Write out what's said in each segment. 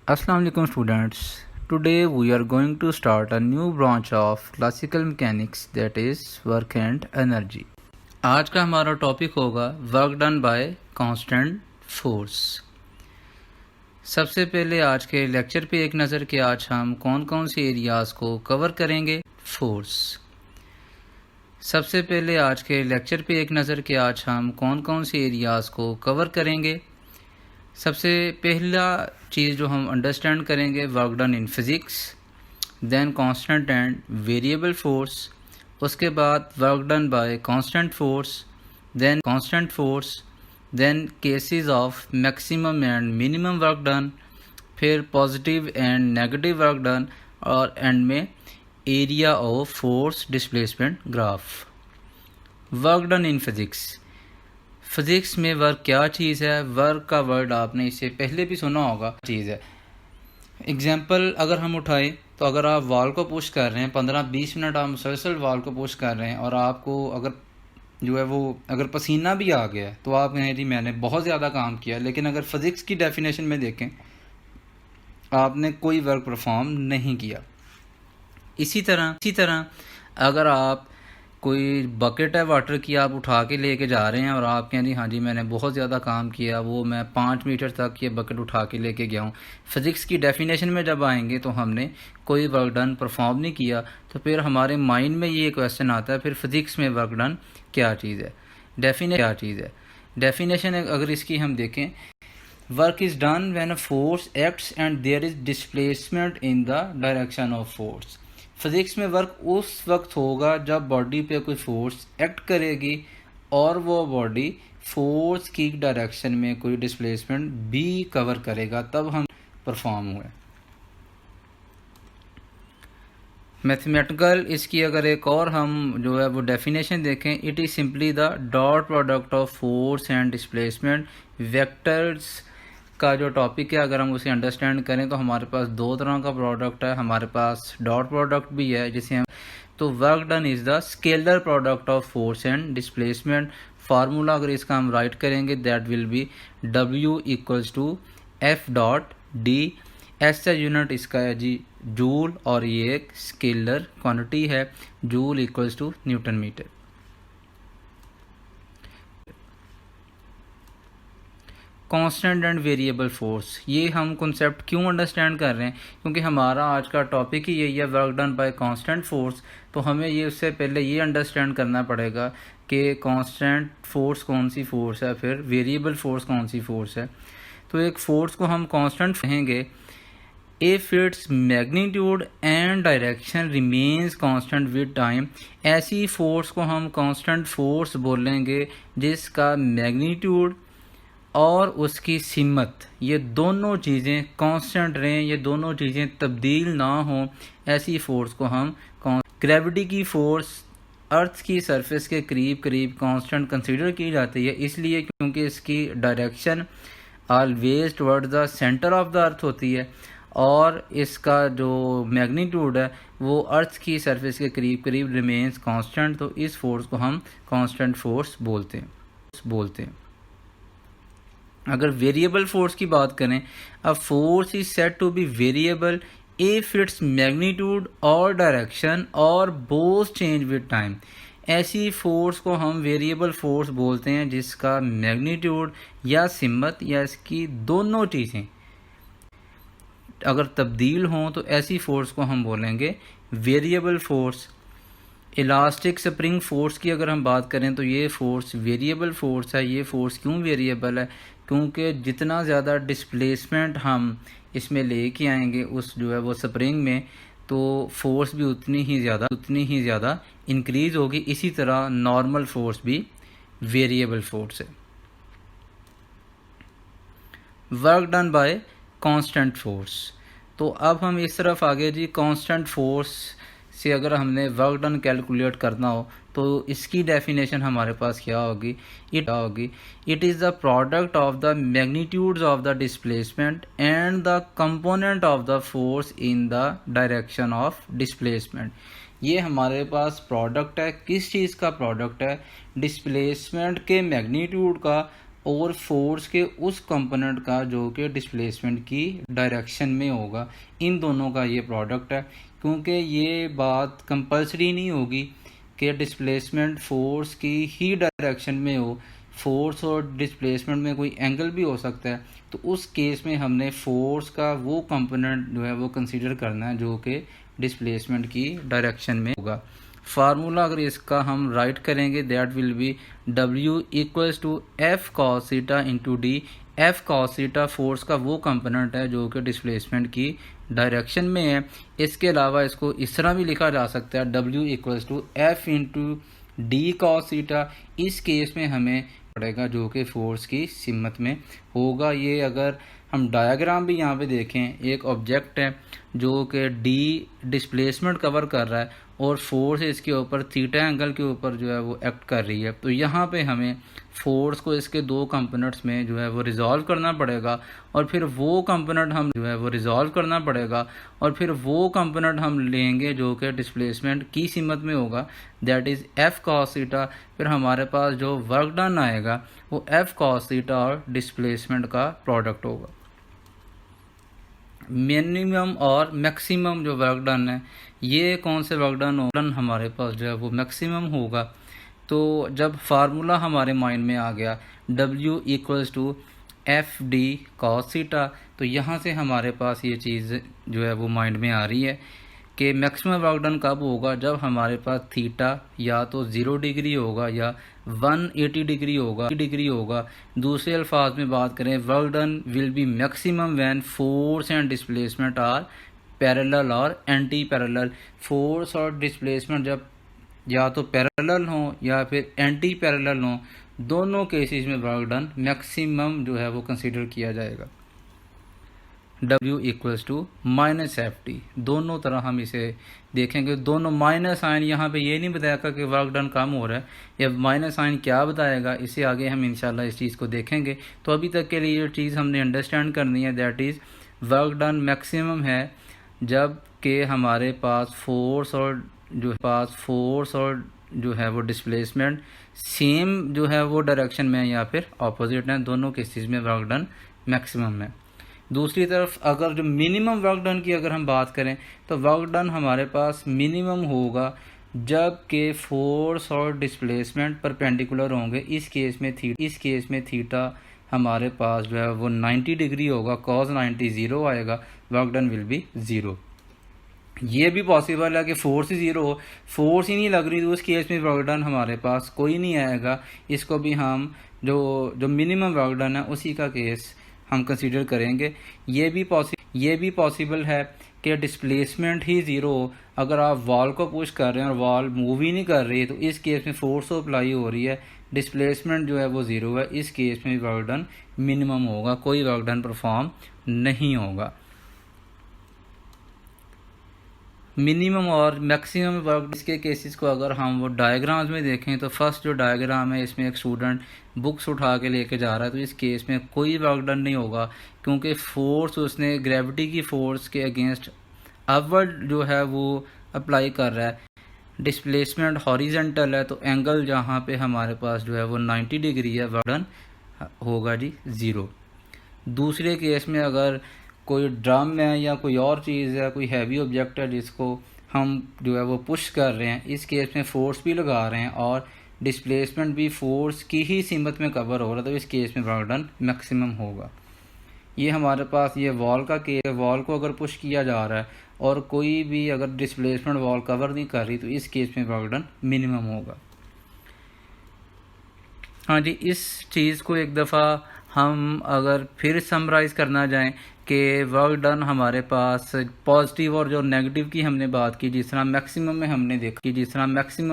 Assalamu alaikum students. Today we are going to start a new branch of classical mechanics, that is work and energy. आज का हमारा topic होगा work done by constant force. सबसे पहले आज के lecture पे एक नज़र कि आज हम कौन कौन से एरियाज़ को कवर करेंगे। फोर्स। सबसे पहले आज के लेक्चर पे एक नज़र कि आज हम कौन कौन से एरियाज़ को कवर करेंगे। सबसे पहला चीज़ जो हम अंडरस्टैंड करेंगे, work done in physics, then constant and variable force, उसके बाद work done by constant force, then cases of maximum and minimum work done, फिर positive and negative work done, और एंड में area of force displacement graph. Work done in physics में work क्या चीज़ है? Work का वर्ड आपने इससे पहले भी सुना होगा। चीज़ है, एग्जाम्पल अगर हम उठाएं तो अगर आप वॉल को पुश कर रहे हैं 15-20 मिनट, आप मुसलसल वॉल को पुश कर रहे हैं और आपको अगर जो है वो अगर पसीना भी आ गया तो आप कहें जी मैंने बहुत ज़्यादा काम किया। लेकिन अगर फिज़िक्स की डेफिनेशन में देखें, आपने कोई वर्क परफॉर्म नहीं किया। इसी तरह अगर आप कोई बकेट है वाटर की, आप उठा के लेके जा रहे हैं और आप कहें जी हाँ जी मैंने बहुत ज़्यादा काम किया, वो मैं 5 मीटर तक ये बकेट उठा के लेके गया हूँ। फिज़िक्स की डेफिनेशन में जब आएंगे तो हमने कोई वर्क डन परफॉर्म नहीं किया, तो फिर हमारे माइंड में ये क्वेश्चन आता है फिर फिज़िक्स में वर्क डन क्या चीज़ है, डेफिनेशन अगर इसकी हम देखें, work is done when a force acts and there is displacement in the direction of force. Physics में वर्क उस वक्त होगा जब बॉडी पे कोई फोर्स एक्ट करेगी और वो बॉडी फोर्स की डायरेक्शन में कोई डिस्प्लेसमेंट भी कवर करेगा, तब हम परफॉर्म हुए। मैथमेटिकल इसकी अगर एक और हम जो है वो डेफिनेशन देखें, it is simply the dot product of force and displacement vectors का जो टॉपिक है, अगर हम उसे अंडरस्टैंड करें तो हमारे पास दो तरह का प्रोडक्ट है। हमारे पास डॉट प्रोडक्ट भी है जिसे हम, तो work done is the scalar product of force and displacement. Formula अगर इसका हम राइट करेंगे, that will be W = F.D। S unit इसका है जी जूल, और ये एक स्केलर क्वांटिटी है। Joule = newton metre. Constant and variable force, ये हम कॉन्सेप्ट क्यों अंडरस्टैंड कर रहे हैं? क्योंकि हमारा आज का टॉपिक ही यही है, work done by constant force. तो हमें ये उससे पहले ये अंडरस्टैंड करना पड़ेगा कि कांस्टेंट फोर्स कौन सी फोर्स है, फिर वेरिएबल फोर्स कौन सी फोर्स है। तो एक फोर्स को हम कांस्टेंट कहेंगे if its magnitude and direction remains constant with time. ऐसी फोर्स को हम कांस्टेंट फोर्स बोलेंगे जिसका मैग्नीट्यूड और उसकी सिमत, ये दोनों चीज़ें कांस्टेंट रहें, ये दोनों चीज़ें तब्दील ना हों। ऐसी फोर्स को हम ग्रेविटी की फोर्स अर्थ की सरफेस के करीब कांस्टेंट कंसीडर की जाती है, इसलिए क्योंकि इसकी direction always toward the centre of the earth होती है और इसका जो मैग्नीट्यूड है वो अर्थ की सरफेस के करीब रिमेन्स कांस्टेंट। तो इस फोर्स को हम कांस्टेंट फोर्स बोलते हैं। अगर वेरिएबल फोर्स की बात करें, a force is said to be variable if its magnitude और डायरेक्शन और बोथ चेंज विद टाइम। ऐसी फोर्स को हम वेरिएबल फोर्स बोलते हैं जिसका मैग्नीट्यूड या सिमत या इसकी दोनों चीज़ें अगर तब्दील हों, तो ऐसी फोर्स को हम बोलेंगे variable force. Elastic spring force की अगर हम बात करें तो ये फोर्स वेरिएबल फोर्स है। ये फोर्स क्यों वेरिएबल है? क्योंकि जितना ज़्यादा डिस्प्लेसमेंट हम इसमें लेके आएंगे उस जो है वो स्प्रिंग में, तो फोर्स भी उतनी ही ज़्यादा इंक्रीज़ होगी। इसी तरह नॉर्मल फोर्स भी वेरिएबल फोर्स है। Work done by constant force. तो अब हम इस तरफ आगे जी, कांस्टेंट फोर्स से अगर हमने वर्क डन कैलकुलेट करना हो तो इसकी डेफिनेशन हमारे पास क्या होगी? It is the product of the magnitudes of the displacement and the component of the force in the direction of displacement. ये हमारे पास प्रोडक्ट है, किस चीज़ का प्रोडक्ट है? डिस्प्लेसमेंट के मैग्नीट्यूड का और फोर्स के उस कंपोनेंट का जो कि डिस्प्लेसमेंट की डायरेक्शन में होगा। इन दोनों का ये प्रोडक्ट है, क्योंकि ये बात कंपलसरी नहीं होगी कि डिस्प्लेसमेंट फोर्स की ही डायरेक्शन में हो। फोर्स और डिस्प्लेसमेंट में कोई एंगल भी हो सकता है, तो उस केस में हमने फोर्स का वो कंपोनेंट जो है वो कंसीडर करना है जो कि डिस्प्लेसमेंट की डायरेक्शन में होगा। फार्मूला अगर इसका हम राइट करेंगे, that will be W equals to F cos theta into D. F cos theta force का वो कंपोनेंट है जो कि डिस्प्लेसमेंट की डायरेक्शन में है। इसके अलावा इसको इस तरह भी लिखा जा सकता है W equals to F into D cos theta. इस केस में हमें पड़ेगा जो कि फोर्स की सिमत में होगा। ये अगर हम डायग्राम भी यहाँ पे देखें, एक ऑब्जेक्ट है जो कि डी डिस्प्लेसमेंट कवर कर रहा है और फोर्स इसके ऊपर थीटा एंगल के ऊपर जो है वो एक्ट कर रही है। तो यहाँ पे हमें फोर्स को इसके दो कंपोनेंट्स में जो है वो रिजॉल्व करना पड़ेगा, और फिर वो कंपोनेंट हम जो है वो रिजॉल्व करना पड़ेगा, और फिर वो कंपोनेंट हम लेंगे जो कि डिस्प्लेसमेंट की सिमत में होगा, that is F cos theta. फिर हमारे पास जो वर्क डन आएगा वो एफ कॉस थीटा और डिस्प्लेसमेंट का प्रोडक्ट होगा। मिनिमम और मैक्सिमम जो वर्क डन है, ये कौन से वर्क डन हमारे पास जो है वो मैक्सिमम होगा। तो जब फार्मूला हमारे माइंड में आ गया W equals to F D cos theta, तो यहाँ से हमारे पास ये चीज़ जो है वो माइंड में आ रही है कि मैक्सिमम वर्क डन कब होगा, जब हमारे पास थीटा या तो 0 डिग्री होगा या 180 डिग्री होगा। दूसरे अल्फाज में बात करें, work done will be maximum when force and displacement are parallel और एंटी पैरेलल। फोर्स और डिस्प्लेसमेंट जब या तो पैरेलल हों या फिर एंटी पैरेलल हों, दोनों केसेस में वर्क डन मैक्सिमम जो है वो कंसीडर किया जाएगा। W equals to minus F T, दोनों तरह हम इसे देखेंगे। दोनों माइनस साइन यहाँ पे ये नहीं बताएगा कि वर्क डन कम हो रहा है, या माइनस साइन क्या बताएगा, इसे आगे हम इंशाल्लाह इस चीज़ को देखेंगे। तो अभी तक के लिए ये चीज़ हमने अंडरस्टैंड करनी है, that is work done maximum है जब कि हमारे पास फोर्स और जो है वो डिस्प्लेसमेंट सेम जो है वो डायरेक्शन में या फिर ऑपोजिट है। दोनों केसेस में वर्क डन मैक्सिमम है। दूसरी तरफ अगर जो मिनिमम वर्क डन की अगर हम बात करें, तो वर्क डन हमारे पास मिनिमम होगा जब के फोर्स और डिस्प्लेसमेंट परपेंडिकुलर होंगे। इस केस में थीटा हमारे पास जो है वो 90 डिग्री होगा, कॉस 90 0 आएगा, वर्क डन विल बी 0। ये भी पॉसिबल है कि फोर्स ही 0 हो, फोर्स ही नहीं लग रही, तो उस केस में वर्क डन हमारे पास कोई नहीं आएगा। इसको भी हम जो मिनिमम वर्क डन है उसी का केस हम कंसीडर करेंगे। ये भी पॉसिबल है कि डिस्प्लेसमेंट ही 0 हो। अगर आप वॉल को पुश कर रहे हैं और वॉल मूव ही नहीं कर रही है, तो इस केस में फोर्स अप्लाई हो रही है, डिस्प्लेसमेंट जो है वो 0 है। इस केस में वर्क डन मिनिमम होगा, कोई वर्क डन परफॉर्म नहीं होगा। मिनिमम और मैक्सिमम वर्क इसके केसेस को अगर हम वो डायग्राम्स में देखें, तो फर्स्ट जो डायग्राम है इसमें एक स्टूडेंट बुक्स उठा के लेके जा रहा है, तो इस केस में कोई वर्क डन नहीं होगा, क्योंकि फोर्स उसने ग्रेविटी की फोर्स के अगेंस्ट अपवर्ड जो है वो अप्लाई कर रहा है। डिस्प्लेसमेंट हॉरिजेंटल है, तो एंगल जहाँ पे हमारे पास जो है वो 90 डिग्री है, वर्क डन होगा जी 0। दूसरे केस में अगर कोई ड्रम है या कोई और चीज़ है, कोई हैवी ऑब्जेक्ट है जिसको हम जो है वो पुश कर रहे हैं, इस केस में फोर्स भी लगा रहे हैं और डिस्प्लेसमेंट भी फोर्स की ही सीमत में कवर हो रहा है, तो इस केस में वर्क डन मैक्सिमम होगा। ये हमारे पास ये वॉल का केस, वॉल को अगर पुश किया जा रहा है और कोई भी अगर डिस्प्लेसमेंट वॉल कवर नहीं कर रही, तो इस केस में वर्क डन मिनिमम होगा। हाँ जी, इस चीज़ को एक दफ़ा हम अगर फिर समराइज करना जाएं कि वर्क डन हमारे पास पॉजिटिव और जो नेगेटिव की हमने बात की, जिस तरह मैक्सिमम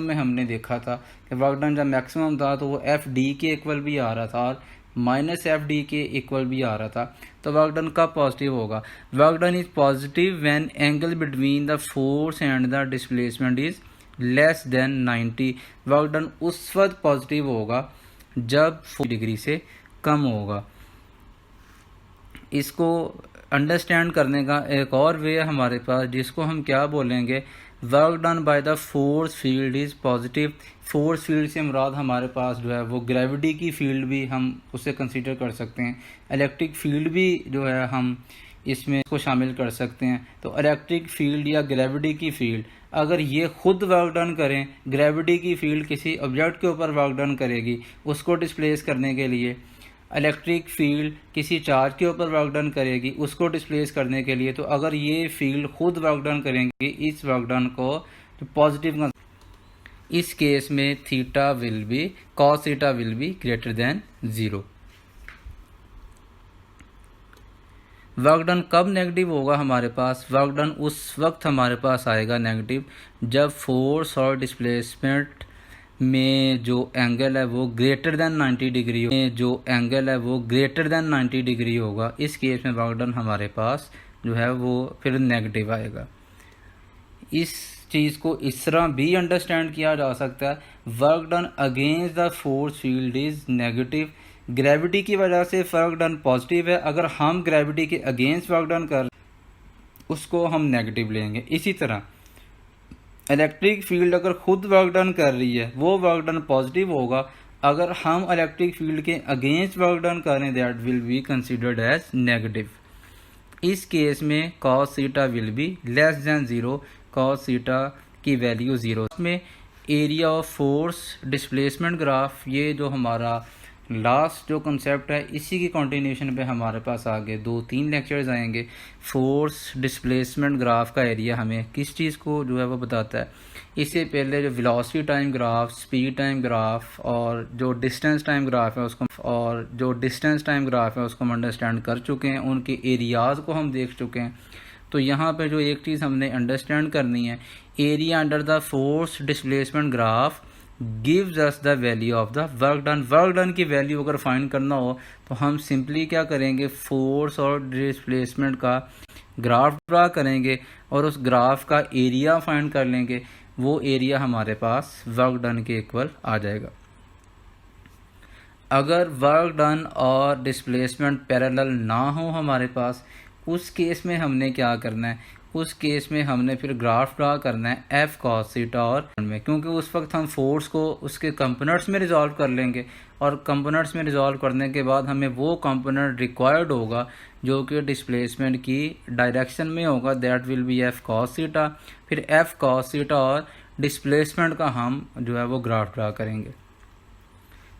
में हमने देखा था कि वर्क डन जब मैक्सिमम था तो वो एफ डी के इक्वल भी आ रहा था और माइनस एफ डी के इक्वल भी आ रहा था। तो वर्क डन कब पॉजिटिव होगा? Work done is positive when angle between the force and the displacement is less than 90। Work done उस वक्त पॉजिटिव होगा जब 40 डिग्री से कम होगा। इसको अंडरस्टैंड करने का एक और वे है हमारे पास, जिसको हम क्या बोलेंगे, work done by the force field is positive. Force field से मुराद हमारे पास जो है वो ग्रेविटी की फील्ड भी हम उसे कंसीडर कर सकते हैं, इलेक्ट्रिक फील्ड भी जो है हम इसमें को शामिल कर सकते हैं। तो इलेक्ट्रिक फील्ड या ग्रेविटी की फील्ड अगर ये खुद वर्क डन करें, ग्रेविटी की फील्ड किसी ऑब्जेक्ट के ऊपर वर्क डन करेगी उसको डिस्प्लेस करने के लिए, इलेक्ट्रिक फील्ड किसी चार्ज के ऊपर वर्क डन करेगी उसको डिस्प्लेस करने के लिए। तो अगर ये फील्ड खुद वर्क डन करेंगे, इस वर्क डन को तो पॉजिटिव, इस केस में theta will B cos theta will be greater than 0। Work done कब नेगेटिव होगा हमारे पास? वर्क डन उस वक्त हमारे पास आएगा नेगेटिव जब फोर्स और डिस्प्लेसमेंट में जो एंगल है वो ग्रेटर देन 90 डिग्री होगा। इस केस में वर्क डन हमारे पास जो है वो फिर नेगेटिव आएगा। इस चीज़ को इस तरह भी अंडरस्टैंड किया जा सकता है, work done against the force field is negative. Gravity की वजह से वर्क डन पॉजिटिव है, अगर हम ग्रेविटी के अगेंस्ट वर्क डन कर उसको हम नेगेटिव लेंगे। इसी तरह इलेक्ट्रिक फील्ड अगर खुद वर्क डन कर रही है वो वर्क डन पॉजिटिव होगा, अगर हम इलेक्ट्रिक फील्ड के अगेंस्ट वर्क डन करें that will be considered as negative. इस केस में cos theta will be less than 0, cos theta की वैल्यू 0। इसमें area of force displacement graph, ये जो हमारा लास्ट जो कंसेप्ट है इसी की कंटिन्यूशन पे हमारे पास आगे 2-3 लेक्चर्स आएंगे। फोर्स डिस्प्लेसमेंट ग्राफ का एरिया हमें किस चीज़ को जो है वो बताता है। इससे पहले जो velocity time graph, speed time graph और जो डिस्टेंस टाइम ग्राफ है उसको हम अंडरस्टैंड कर चुके हैं, उनके एरियाज़ को हम देख चुके हैं। तो यहाँ पे जो एक चीज़ हमने अंडरस्टैंड करनी है, area under the force displacement graph gives us the value of the work done. Work done की वैल्यू अगर फाइंड करना हो तो हम सिंपली क्या करेंगे, फोर्स और डिस्प्लेसमेंट का ग्राफ ड्रा करेंगे और उस ग्राफ का एरिया फाइंड कर लेंगे, वो एरिया हमारे पास वर्क डन के इक्वल आ जाएगा। अगर वर्क डन और डिस्प्लेसमेंट पैरेलल ना हो हमारे पास, उस केस में हमने क्या करना है, उस केस में हमने फिर ग्राफ ड्रा करना है एफ कॉस थीटा और में, क्योंकि उस वक्त हम फोर्स को उसके कंपोनेंट्स में रिजॉल्व कर लेंगे और कंपोनेंट्स में रिजॉल्व करने के बाद हमें वो कंपोनेंट रिक्वायर्ड होगा जो कि डिस्प्लेसमेंट की डायरेक्शन में होगा, that will B F cos theta. फिर एफ कॉस थीटा और डिस्प्लेसमेंट का हम जो है वो ग्राफ ड्रा करेंगे।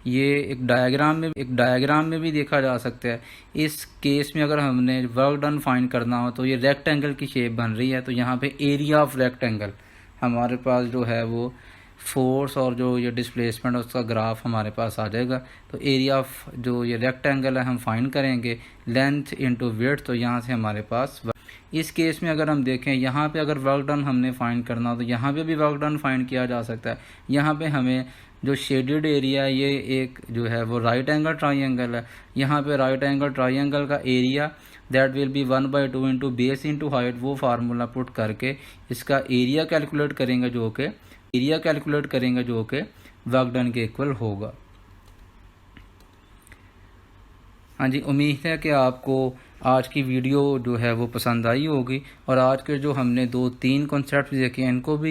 ये एक डायग्राम में भी देखा जा सकता है। इस केस में अगर हमने वर्क डन फाइंड करना हो तो ये रेक्टेंगल की शेप बन रही है, तो यहाँ पे एरिया ऑफ रेक्टेंगल हमारे पास जो है वो फोर्स और जो ये डिस्प्लेसमेंट है उसका ग्राफ हमारे पास आ जाएगा। तो एरिया ऑफ जो ये रेक्टेंगल है हम फाइंड करेंगे लेंथ इनटू विड्थ, तो यहाँ से हमारे पास इस केस में अगर हम देखें यहाँ पे अगर वर्क डन हमने फाइंड करना हो तो यहाँ पे भी वर्क डन फाइंड किया जा सकता है। यहाँ पे हमें जो शेडेड एरिया है ये एक जो है वो राइट एंगल ट्राइंगल है, यहाँ पे राइट एंगल ट्राइंगल का area that will B 1/2 into base into height, वो फार्मूला पुट करके इसका एरिया कैलकुलेट करेंगे जो कि वर्क डन के इक्वल होगा। हाँ जी, उम्मीद है कि आपको आज की वीडियो जो है वो पसंद आई होगी और आज के जो हमने 2-3 कॉन्सेप्ट देखे हैं इनको भी